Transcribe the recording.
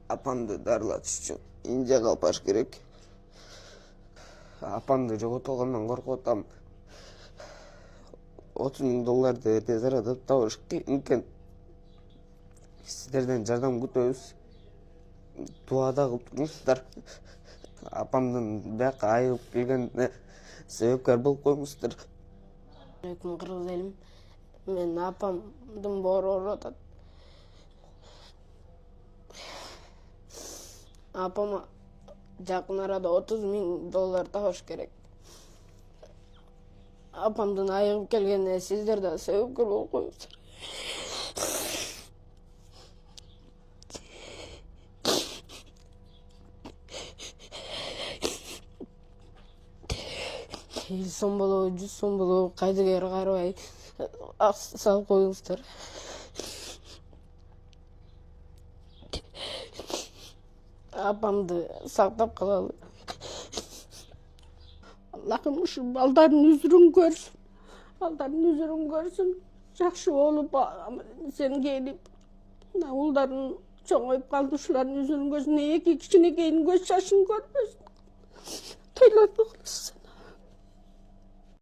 Апамды дарылатыш үчүн Индияга алып барыш керек. Апамды жоготулгандан коркуп атам. $30,000 тез арада табыш кыйын экен. Сиздерден жардам күтөбүз. Дуа да кылып туруңуздар. Апамдын бияка айыгып келгенине себепкер болуп коюңуздар. Кыргыз элим, мен апамдын боору ооруп атат. Апама жакын арада $30,000 табыш керек. Апамдын айыгып келгенине сиздер да себепкер болуп коюңуздар. $100 болобу, $100 болобу, кайдыгер карабай салып коюңуздар. Апамды сактап калалы. Аллахым ушу балдардын үзүрүн көрсүн. Балдардын үзүрүн көрсүн. Жакшы болуп, сен келип, улдарын чоңоюп калды, ушулардын үзүрүн көрсүн. Эки кичинекейдин көз жашын көрбөсүн. Тойлотпой калсын.